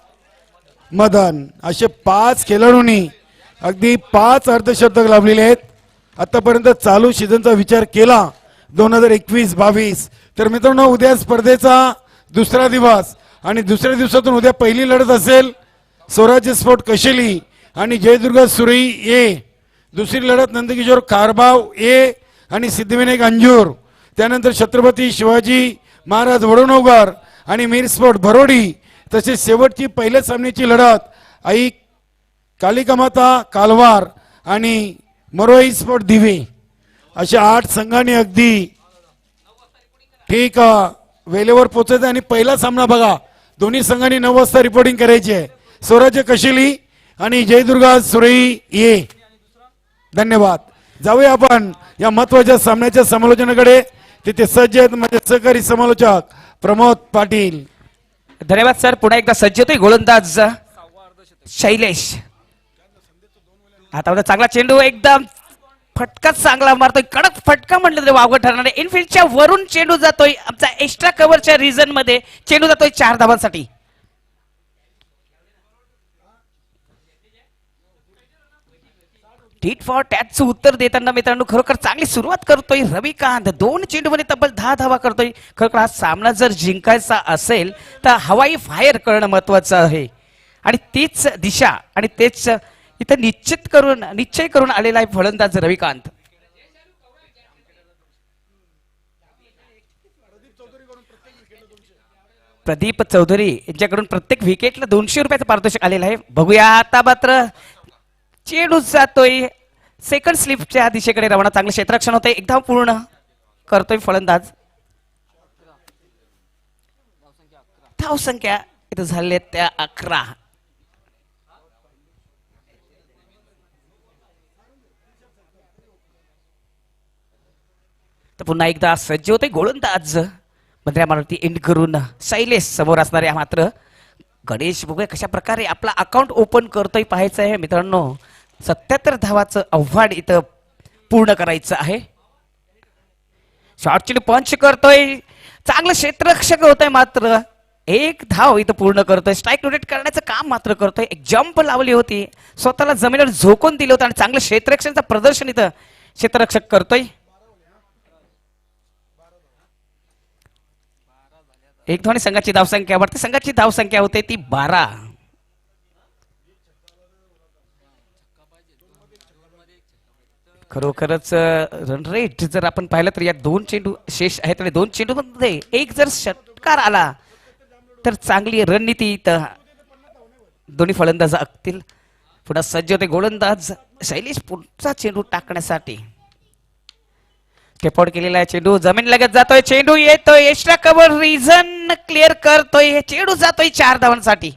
[SPEAKER 3] मदन असे 5 खेळाडूंनी अगदी 5 अर्धशतक लावलेले आहेत. आतापर्यंत चालू सीझनचा विचार केला 2021-22 तर मित्रांनो उद्या स्पर्धेचा दुसरा दिवस आणि दुसऱ्या दिवसातून उद्या पहिली लढत असेल स्वराज्य स्पोर्ट कशेली आणि जयदुर्गा सुरई ए. दुसरी लढत नंदकिशोर कारभाव ए आणि सिद्धिविनायक अंजूर. त्यानंतर छत्रपती शिवाजी महाराज वडोणोगर आणि मीर स्पोर्ट भरोडी. तसेच शेवटची पहिल्या सामन्याची लढत आई कालिकामाता कालवार आणि मरोई स्पोर्ट दिवे. अशा 8 संघांनी अगदी ठीक वेळेवर पोहोचायचं. आणि पहिला सामना बघा दोन्ही संघांनी 9 वाजता रिपोर्टिंग करायची आहे. स्वराज्य कशेली आणि जयदुर्गा सुरई ए. धन्यवाद. जाऊया आपण या महत्वाच्या सामन्याच्या समालोचनाकडे. तिथे सज्ज आहेत माझे सहकारी समालोचक प्रमोद पाटील.
[SPEAKER 1] धन्यवाद सर. पुन्हा एकदा सज्ज होतोय गोलंदाज शैलेश. आता चांगला चेंडू एकदम फटका चांगला मारतोय. कडक फटका म्हटलं तरी वावगं ठरणार आहे. इनफिल्डच्या वरून चेंडू जातोय. आमचा एक्स्ट्रा कव्हरच्या रिजन मध्ये चेंडू जातोय 4 धावांसाठी.
[SPEAKER 4] टीट फॉर टॅटचं उत्तर देताना मित्रांनो खरोखर चांगली सुरुवात करतोय रविकांत. 2 चेंडूमध्ये तब्बल 10 धावा करतोय. खरोखर हा सामना जर जिंकायचा असेल तर हवाई फायर करणं महत्वाचं आहे आणि तीच दिशा आणि तेच इथं निश्चय करून आलेला आहे फलंदाज रविकांत. प्रदीप चौधरी यांच्याकडून प्रत्येक विकेटला 200 रुपयाचं पारितोषिक आलेलं आहे. बघूया आता मात्र चेंडू जातोय सेकंड स्लिपच्या दिशेकडे रवाना. चांगलं क्षेत्ररक्षण होतंय. एकदा पूर्ण करतोय फलंदाज. धावसंख्या इथं झाले त्या 11. तर पुन्हा एकदा सज्ज होते गोलंदाज मंत्र्या मारुती एंड करून शैलेश समोर असणारे. मात्र गणेश बघूया कशा प्रकारे आपला अकाउंट ओपन करतोय पाहायचं आहे मित्रांनो. 77 धावाचं आव्हान इथं पूर्ण करायचं आहे. शॉर्ट चेंडू पंच करतोय. चांगलं क्षेत्ररक्षक होतंय. मात्र एक धाव इथं पूर्ण करतोय. स्ट्राईक रोटेट करण्याचं काम मात्र करतोय. एक जंप लावली होती. स्वतःला जमिनीवर झोकून दिलं होतं आणि चांगलं क्षेत्ररक्षणाचं प्रदर्शन इथं क्षेत्ररक्षक करतोय. एक धावाने संघाची धावसंख्या वाढते. संघाची धावसंख्या होते ती 12. खरोखरच रन रेट जर आपण पाहिलं तर या 2 चेंडू शेष आहेत आणि 2 चेंडू मध्ये एक जर षटकार आला तर चांगली रणनीती दोन्ही फलंदाज आखतील. पुन्हा सज्ज होते गोलंदाज शैलेश पुढचा चेंडू टाकण्यासाठी. टेपआउट केलेला आहे. चेंडू जमीन लगत जातोय. चेंडू येतोय एक्स्ट्रा कव्हर रिझन क्लिअर करतोय. चेंडू जातोय 4 धावांसाठी.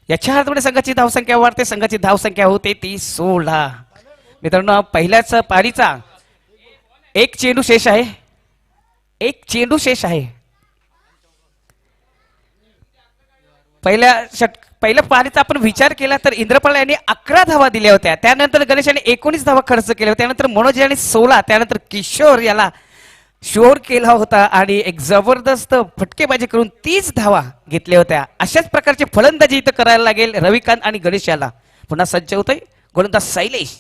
[SPEAKER 4] याच्या हातमध्ये संघाची धावसंख्या वाढते. संघाची धावसंख्या होते ती 16. मित्रांनो पहिल्याच पारीचा एक चेंडू शेष आहे. एक चेंडू शेष आहे. पहिल्या पारीचा आपण विचार केला तर इंद्रपाल यांनी 11 धावा दिल्या होत्या. त्यानंतर गणेश यांनी 19 धावा खर्च केल्या होत्या. त्यानंतर मनोज यांनी 16. त्यानंतर किशोर याला शोर केला होता आणि एक जबरदस्त फटकेबाजी करून 30 धावा घेतल्या होत्या. अशाच प्रकारची फलंदाजी इथं करायला लागेल रविकांत आणि गणेश याला. पुन्हा सज्ज होतोय गोलंदाज शैलेश.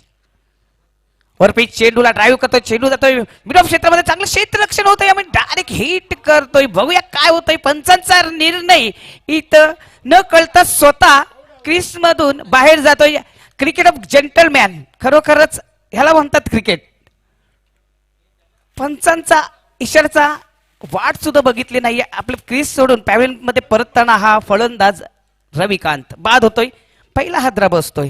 [SPEAKER 4] वरपीच चेंडूला ड्राईव्ह करतोय. चेंडू जातोय मिड ऑफ क्षेत्रामध्ये. चांगलं क्षेत्ररक्षण होतंय आणि डायरेक्ट हिट करतोय. बघूया काय होतंय. पंचांचा निर्णय इथं न कळता स्वतः क्रिस मधून बाहेर जातोय. Cricket of gentleman. खरोखरच ह्याला म्हणतात क्रिकेट. पंचांचा इशाराचा वाट सुद्धा बघितली नाही. आपलं क्रिस सोडून पॅव्हलियन मध्ये परतताना हा फलंदाज रविकांत बाद होतोय. पहिला हादरा बसतोय.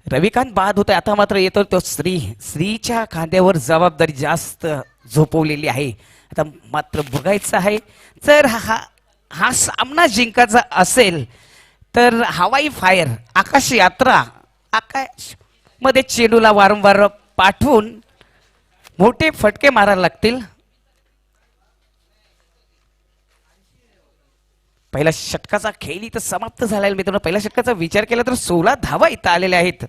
[SPEAKER 4] रविकांत बाद होतोय. आता मात्र येतो तो श्रीच्या खांद्यावर जबाबदारी जास्त झोपवलेली आहे. आता मात्र बघायचं आहे जर हा सामना जिंकायचा असेल तर हवाई फायर आकाश यात्रा आकाश मध्ये चेंडूला वारंवार पाठवून मोठे फटके मारायला लागतील. पहिल्या षटकाचा खेळ इथं समाप्त झालेला मित्रांनो. पहिल्या षटकाचा विचार केला तर 16 धावा इथं आलेल्या आहेत.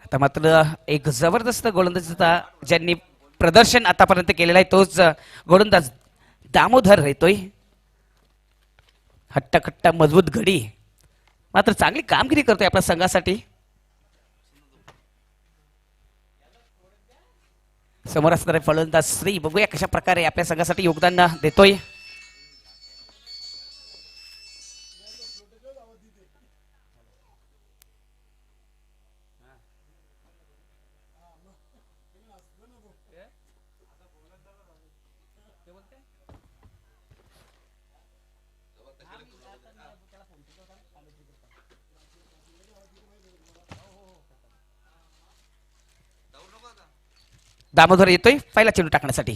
[SPEAKER 4] आता मात्र एक जबरदस्त गोलंदाजीचा ज्यांनी प्रदर्शन आतापर्यंत केलेला आहे तोच गोलंदाज दामोदर येतोय. हट्टाकट्टा मजबूत गडी. मात्र चांगली कामगिरी करतोय आपल्या संघासाठी. समोर असणारे फलंदाज श्री बघूया कशा प्रकारे आपल्या संघासाठी योगदान देतोय. दामोदर येतोय पहिला चेंडू टाकण्यासाठी.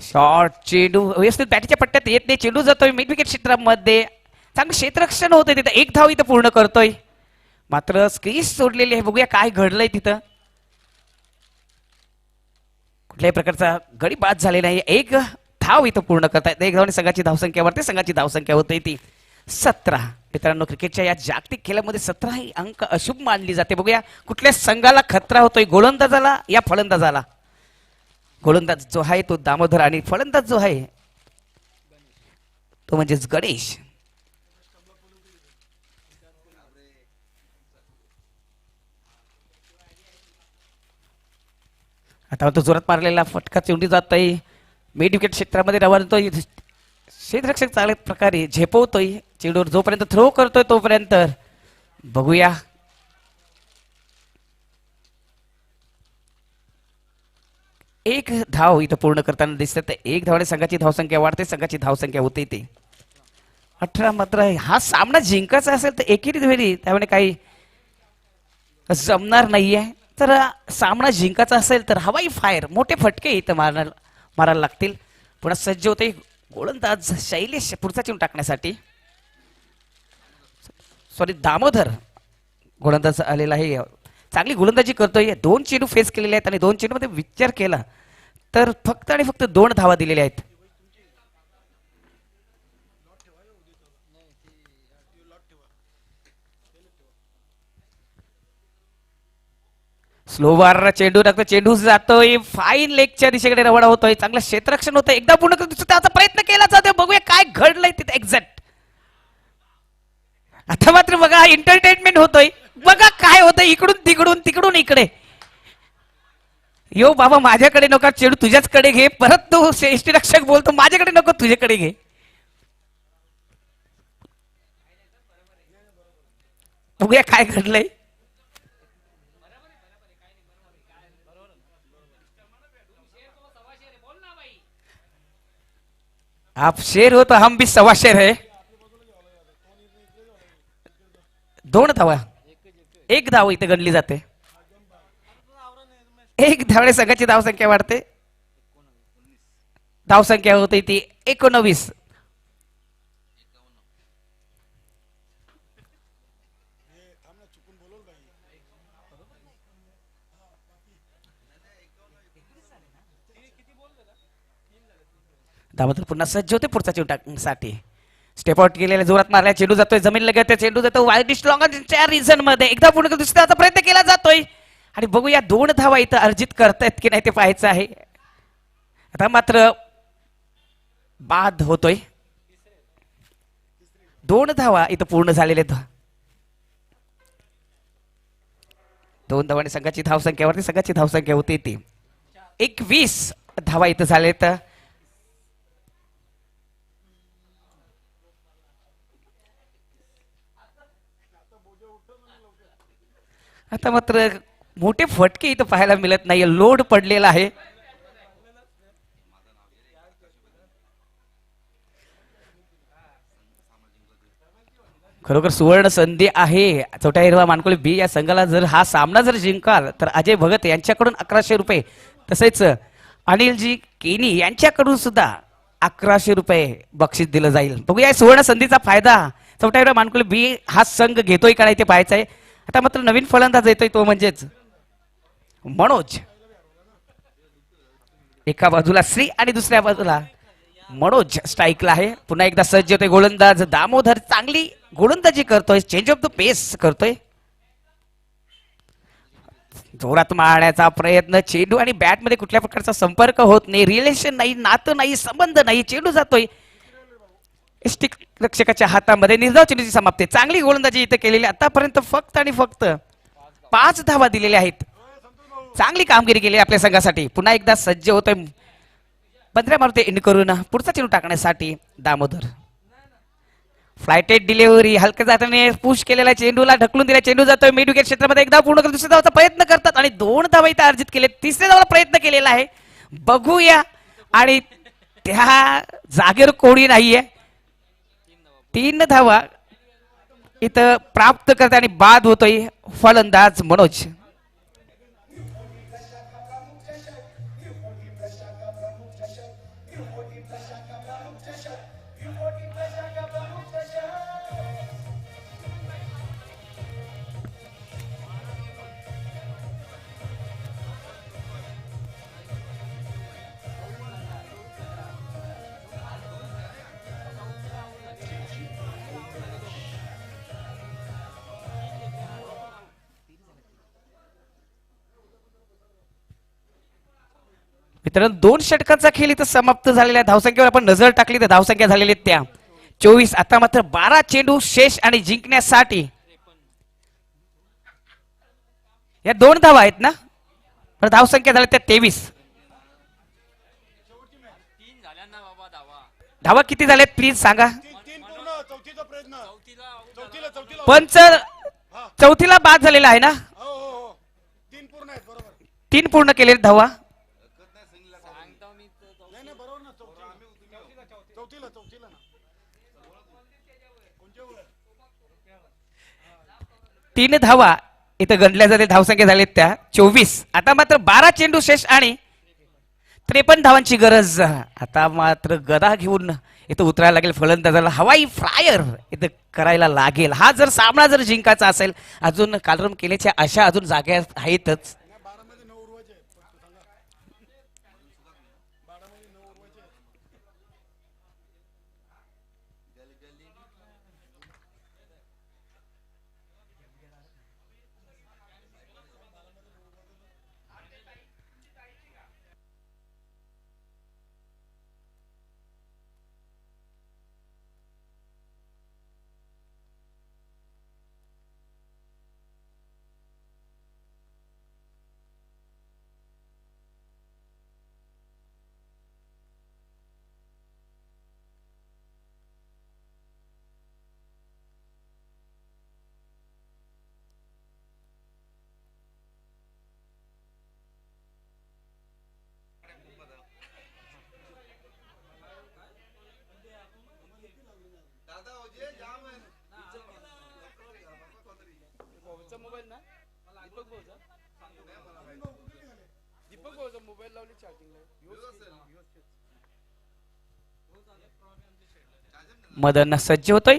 [SPEAKER 4] शॉर्ट चेंडू व्यवस्थित बॅटीच्या पट्ट्यात येत नाही. चेंडू जातोय मिड विकेट क्षेत्रामध्ये. चांगलं क्षेत्ररक्षण होतंय तिथं. एक धाव इथं पूर्ण करतोय. मात्र क्रीज सोडलेली आहे. बघूया काय घडलंय तिथं. कुठल्याही प्रकारचा गडी बाद झालेला नाही. एक धाव इथं पूर्ण करतायत. एक धावने संघाची धावसंख्यावरती संघाची धावसंख्या होते ती 17. मित्रांनो, क्रिकेटच्या या जागतिक खेळामध्ये 17 ही अंक अशुभ मानली जाते. बघूया कुठल्या संघाला खतरा होतोय, गोलंदाजाला या फलंदाजाला. गोलंदाज जो आहे तो दामोदर आणि फलंदाज जो आहे तो म्हणजेच गणेश. आता तो जोरात मारलेला फटका चेंडू जातोय मिड विकेट क्षेत्रामध्ये रवानतोय. क्षेत्ररक्षक चांगल्या प्रकारे झेपवतोय चेंडूवर, जोपर्यंत थ्रो करतोय तोपर्यंत. बघूया एक धाव इथं पूर्ण करताना दिसत. एक धावाने संघाची धावसंख्या वाढते, संघाची धावसंख्या होते ती 18. मात्र हा सामना जिंकायचा असेल तर एकेरी दुहेरी त्यामुळे काही जमणार नाहीये. तर सामना जिंकायचा असेल तर हवाई फायर मोठे फटके इथं मारायला लागतील. पुन्हा सज्ज होते गोलंदाज शैलेश पुढचा चेंडू टाकण्यासाठी. सॉरी, दामोदर गोलंदाज आलेला आहे. चांगली गोलंदाजी करतोय. 2 चेंडू फेस केलेले आहेत आणि 2 चेंडू मध्ये विचार केला तर फक्त आणि फक्त 2 धावा दिलेल्या आहेत. स्लोवार चेंडू टाकतो, चेंडू जातोय फाईन लेगच्या दिशेकडे रवाना होतोय. चांगलं क्षेत्ररक्षण होतं. एकदा पूर्ण करतो त्याचा प्रयत्न केला जातोय. बघूया काय घडलंय तिथे एक्झॅक्ट. आता मात्र बघा एंटरटेनमेंट होतोय. बघा काय होतंय, इकडून तिकडून तिकडून इकडे. यो बाबा माझ्याकडे नको, चेंडू तुझ्याचकडे घे. परत तो यष्टीरक्षक बोलतो माझ्याकडे नको, तुझ्याकडे घे. बघूया काय घडलंय. आप शेर हो तो हम भी सवा शेर है. 2 धावा, 1 धाव इथे गणली जाते. 1 धावणे संघाची धावसंख्या वाढते. धावसंख्या होते ती 19. दामोदर पुन्हा सज्ज होते पुढचा चेंडू टाकण्यासाठी. स्टेप आउट केलेला, जोरात मारला, चेंडू जातोय जमीन लगत, चेंडू जातो वाईड डिश लॉंगच्या रिझन मध्ये. एकदा पूर्ण दुसऱ्याचा प्रयत्न केला जातोय आणि बघूया 2 धावा इथं अर्जित करतायत की नाही ते पाहायचं आहे. आता मात्र बाद होतोय. 2 धावा इथं पूर्ण झालेले. 2 धावांनी संघाची धावसंख्यावरती संघाची धावसंख्या होती ती 21 धावा इथं झाले. तर आता मात्र मोठे फटके इथं पाहायला मिळत नाही. लोड पडलेला आहे. खरोखर सुवर्ण संधी आहे छोट्या हिरवा मानकोळी बी या संघाला. जर हा सामना जर जिंकाल तर अजय भगत यांच्याकडून 1100 रुपये, तसेच अनिलजी केनी यांच्याकडून सुद्धा 1100 रुपये बक्षीस दिलं जाईल. बघूया सुवर्ण संधीचा फायदा छोट्या हिरवा मानकोळी बी हा संघ घेतोय का नाही ते पाहायचं आहे. आता मात्र नवीन फलंदाज येतोय तो म्हणजेच मनोज. एका बाजूला श्री आणि दुसऱ्या बाजूला मनोज स्ट्राईकला आहे. पुन्हा एकदा सज्ज होते गोलंदाज दामोदर. चांगली गोलंदाजी करतोय, चेंज ऑफ द पेस करतोय. जोरात मारण्याचा प्रयत्न, चेंडू आणि बॅट मध्ये कुठल्या प्रकारचा संपर्क होत नाही, रिलेशन नाही, नातं नाही, संबंध नाही. चेंडू जातोय स्टिक रक्षकाच्या हातामध्ये. निर्धाव चेंडूची समाप्ती. चांगली गोलंदाजी इथे केलेली. आतापर्यंत फक्त आणि फक्त 5 धावा दिलेल्या आहेत. चांगली कामगिरी केली आपल्या संघासाठी. पुन्हा एकदा सज्ज होतोय 15 मारते एंड करून पुढचा चेंडू टाकण्यासाठी दामोदर. फ्लायटेड डिलिव्हरी, हलक्या जाताने पुश केलेला चेंडूला ढकलून दिला. चेंडू जातोय मिड विकेट क्षेत्रामध्ये. एकदा पूर्ण करत दुसऱ्या धावाचा प्रयत्न करतात आणि 2 धावा इथे अर्जित केले. तिसऱ्या धावाला प्रयत्न केलेला आहे. बघूया आणि त्या जागेवर कोणी नाहीये. 3 धावा इथं प्राप्त करत आणि बाद होतोय फलंदाज मनोज. मित्रांनो 2 षटकांचा खेळ इथं समाप्त झालेला आहे. धावसंख्येवर आपण नजर टाकली तर धावसंख्या झालेली आहे त्या 24. आता मात्र 12 चेंडू शेष आणि जिंकण्यासाठी या 2 धावा आहेत ना, पण धावसंख्या झाल्या त्या 23. धावा किती झाल्यात प्लीज सांगा. पंच चौथीला बाद झालेला आहे ना, 3 पूर्ण केले धावा. तीन धावा इथं गणल्या जाते. धावसंख्या झाली त्या 24. आता मात्र 12 चेंडू शेष आणि 53 धावांची गरज. आता मात्र गदा घेऊन इथं उतरायला लागेल फलंदाजाला. हवाई फ्रायर इथं करायला लागेल. हा जर सामना जर जिंकायचा असेल, अजून कालरम केल्याच्या आशा अजून जाग्या आहेतच. मदन सज्ज होतोय.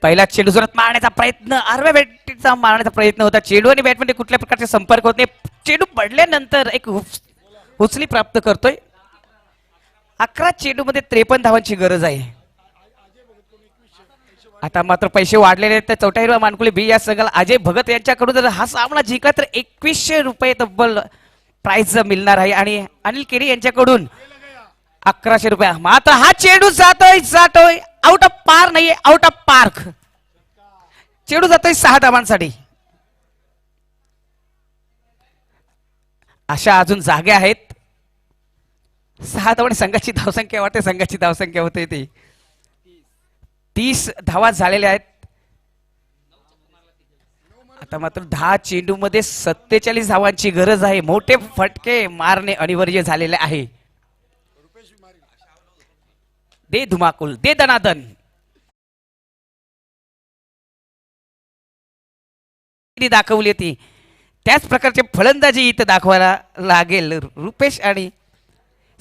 [SPEAKER 4] पहिला चेंडू जोरात मारण्याचा प्रयत्न, आडव्या बॅटचा मारण्याचा प्रयत्न होता. चेंडू आणि बॅटमध्ये कुठल्या प्रकारचे संपर्क होत नाही. चेंडू पडल्यानंतर एक उचली प्राप्त करतोय. 11 चेंडू मध्ये 53 धावांची गरज आहे. आता मात्र पैसे वाढलेले आहेत. चौथा हिरवा मानकुले बी या संघाला अजय भगत यांच्याकडून जर हा सामना जिंकला तर 2100 रुपये तब्बल प्राइज मिळणार आहे आणि अनिल केरी यांच्याकडून 1100 रुपये. मात्र हा चेंडू जातोय आउट ऑफ पार नाहीये, आउट ऑफ पार्क. चेंडू जातोय 6 धावांसाठी. अशा अजून जागे आहेत. 6 धावांनी संघाची धावसंख्या वाटते. संघाची धावसंख्या होते ती 30 धावा झालेल्या आहेत. आता मात्र 10 चेंडू मध्ये 47 धावांची गरज आहे. मोठे फटके मारणे अनिवार्य झालेले आहे. दे धुमाकूल, दे दनादन. दाखवली ती त्याच प्रकारचे फलंदाजी इथं दाखवायला लागेल रुपेश आणि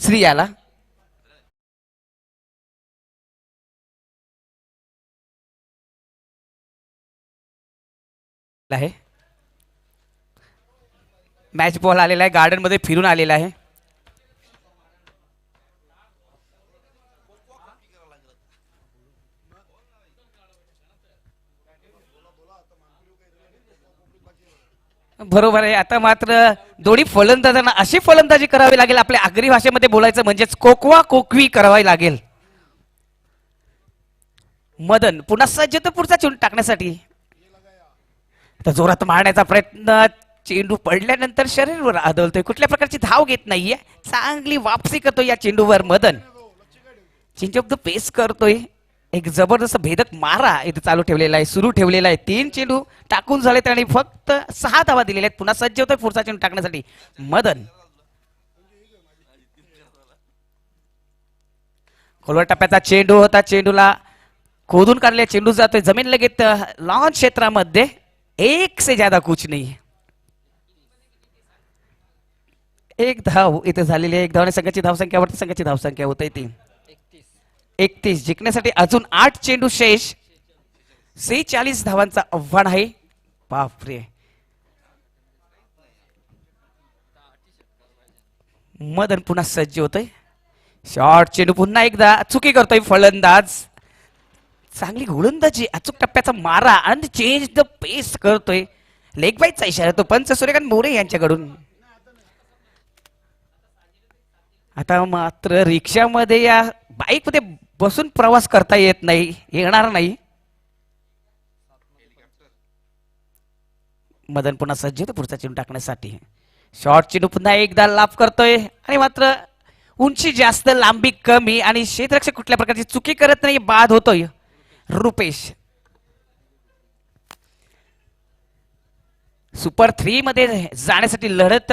[SPEAKER 4] श्रियाला. आहे मॅच बॉल आलेला आहे. गार्डन मध्ये फिरून आलेला आहे. बरोबर आहे. आता मात्र दोन्ही फलंदाजांना अशी फलंदाजी करावी लागेल. आपल्या आगरी भाषेमध्ये बोलायचं म्हणजेच कोकवा कोकवी करावी लागेल. मदन पुन्हा सज्ज तर पुढचा चेंडू टाकण्यासाठी जोरात मारण्याचा प्रयत्न. चेंडू पडल्यानंतर शरीरवर आदळतोय. कुठल्या प्रकारची धाव घेत नाहीये. चांगली वापसी करतोय या चेंडूवर मदन. चेंज ऑफ द पेस करतोय. एक जबरदस्त भेदक मारा इथे चालू ठेवलेला आहे, सुरू ठेवलेला आहे. 3 चेंडू टाकून झालेत आणि फक्त 6 धावा दिलेल्या आहेत. पुन्हा सज्ज होतोय पुढचा चेंडू टाकण्यासाठी मदन. खोलवर टप्प्याचा चेंडू होता. चेंडूला खोदून काढले. चेंडू जातोय जमीन लगेच लॉन क्षेत्रामध्ये. 1 से ज्यादा कुछ नाही. 1 धाव इथे झालेली आहे. 1 धावाने संघाची धावसंख्या वरती संघाची धावसंख्या होत आहे ती 31. जिंकण्यासाठी अजून 8 चेंडू शेष. 46 धावांचा आव्हान आहे. बापरे. मदन पुन्हा सज्ज होतोय. शॉर्ट चेंडू पुन्हा एकदा चुकी करतोय फलंदाज. चांगली गोलंदाजी, अचूक टप्प्याचा मारा आणि चेंज द पेस करतोय. लेग बाईटचा इशारा तो पंच सूर्यकांत मोरे यांच्याकडून. आता मात्र रिक्षामध्ये या बाईक मध्ये बसून प्रवास करता येत नाही, येणार नाही. मदन पुन्हा सज्ज होतो पुढचा चेंडू टाकण्यासाठी. शॉर्ट चेंडू पुन्हा एकदा लाभ करतोय आणि मात्र उंची जास्त लांबी कमी आणि क्षेत्ररक्षक कुठल्या प्रकारची चुकी करत नाही, बाद होतोय रुपेश. सुपर 3 मध्ये जाण्यासाठी लढत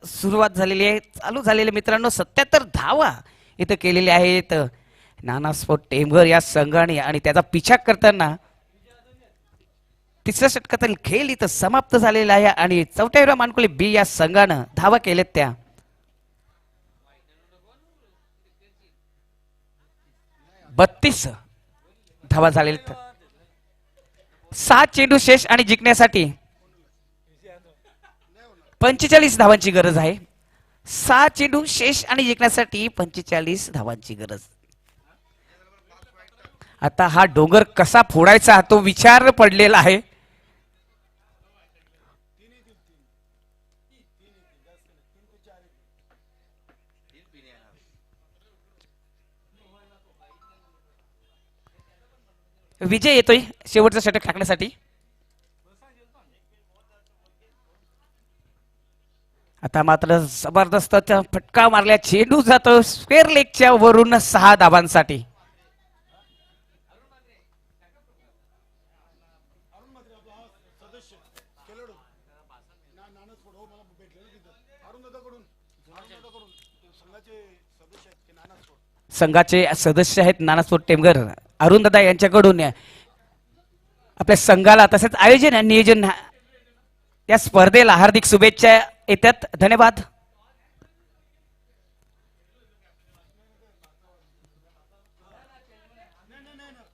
[SPEAKER 4] सुरुवात झालेली आहे, चालू झालेले मित्रांनो. 77 धावा इथं केलेल्या आहेत नाना स्पोर्ट टेमघर या संघाने आणि त्याचा पिछा करताना तिसऱ्या षटकातील खेळ इथं समाप्त झालेला आहे आणि चौथ्या मानकुले बी या संघानं धावा केल्यात त्या 32 धावा झालेल्या. 7 चेंडू शेष आणि जिंकण्यासाठी 45 धावांची गरज आहे. 6 चेंडू शेष आणि जिंकण्यासाठी 45 धावांची गरज. आता हा डोंगर कसा फोडायचा तो विचार पडलेला आहे. विजय येतोय शेवटचा षटक टाकण्यासाठी. आता मात्र जबरदस्त फटका मारल्या, चेंडू जातो स्क्वेअर लेगच्या वरून 6 धावांसाठी. संघाचे सदस्य आहेत नानास्पोर्ट टेमघर अरुणदादा यांच्याकडून आपल्या संघाला तसेच आयोजन आणि नियोजन या स्पर्धेला हार्दिक शुभेच्छा येतात. धन्यवाद.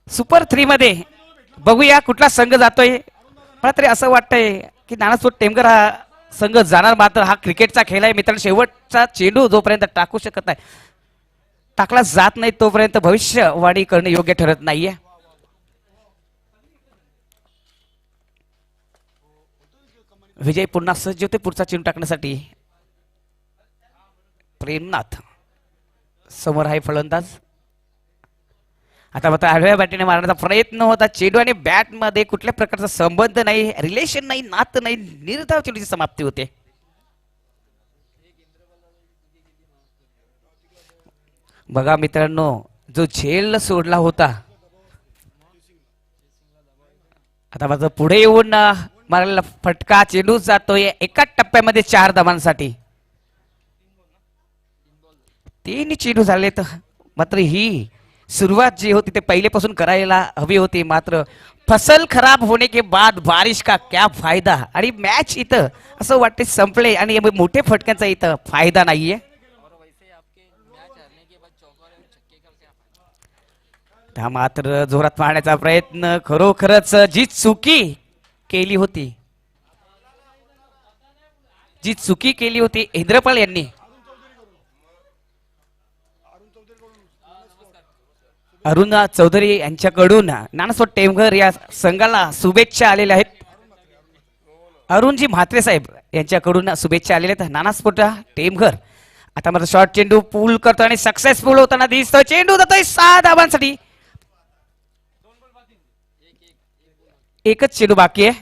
[SPEAKER 4] सुपर 3 मध्ये बघूया कुठला संघ जातोय. मला तरी असं वाटतंय की नानास्पोर्ट टेमघर हा संघ जाणार. मात्र हा क्रिकेटचा खेळ आहे मित्रांनो. शेवटचा चेंडू जोपर्यंत टाकू शकत नाही, टाकला जात नाही तोपर्यंत भविष्यवाणी करणे योग्य ठरत नाहीये. विजय पुन्हा सज्ज होते पुढचा चेंडू टाकण्यासाठी. प्रेमनाथ समोर आहे फलंदाज. आता मात्र आडव्या बॅटीने मारण्याचा प्रयत्न होता. चेंडू आणि बॅट मध्ये कुठल्या प्रकारचा संबंध नाही, रिलेशन नाही, नात नाही, निर्धाव चेंडूची समाप्ती होते. बघा मित्रांनो, जो झेल सोडला होता आता माझं पुढे येऊन मारलेला फटका, चेंडू जातोय एका टप्प्यामध्ये 4 धावांसाठी. 3 चेंडू झालेत. मात्र ही सुरुवात जी होती ते पहिलेपासून करायला हवी होती. मात्र फसल खराब होने के बाद बारिश का क्या फायदा. आणि मॅच इथं असं वाटते संपले आणि मोठे फटक्यांचा इथं फायदा नाहीये. त्या मात्र जोरात मारण्याचा प्रयत्न, खरोखरच जी चुकी केली होती, जी चुकी केली होती इंद्रपाल यांनी, अरुण चौधरी यांच्याकडून नानास्पोर्ट टेमघर या संघाला शुभेच्छा आलेल्या आहेत. अरुणजी म्हात्रे साहेब यांच्याकडून शुभेच्छा आलेल्या आहेत नानास्पोर्ट टेमघर. आता मात्र शॉर्ट चेंडू पूल करतो आणि सक्सेसफुल होताना दिसतोय. चेंडू जातोय 6 धावांसाठी. एकच चेंडू बाकी आहे.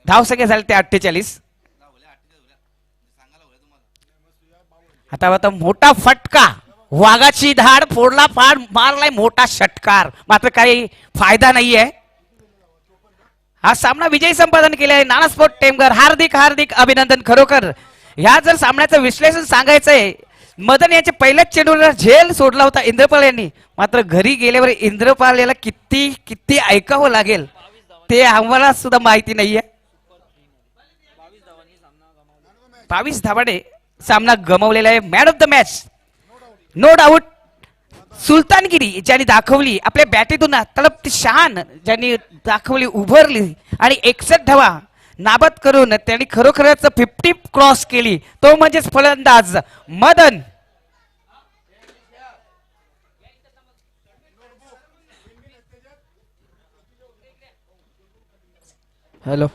[SPEAKER 4] धाव संख्या झाली ते 48. आता मोठा फटका, वाघाची धाड फोडला, फाड मारलाय मोठा षटकार. मात्र काही फायदा नाहीये. हा सामना विजयी संपादन केलाय नानास्पोर्ट टेमघर. हार्दिक हार्दिक अभिनंदन. खरोखर ह्या जर सामन्याचं विश्लेषण सांगायचंय, मदन यांच्या पहिल्याच चेंडूला झेल सोडला होता इंद्रपाल यांनी. मात्र घरी गेल्यावर इंद्रपाल याला किती किती ऐकावं लागेल ते आम्हाला सुद्धा माहिती नाहीये. 22 धावाने सामना गमावलेला आहे. Man of the match no doubt सुलतानगिरी ज्यांनी दाखवली, आपल्या बॅटीतून तळपती शहान ज्यांनी दाखवली, उभरली आणि 61 धावा नाबाद करून त्यांनी खरोखरच 50 क्रॉस केली, तो म्हणजेच फलंदाज मदन.
[SPEAKER 5] हॅलो.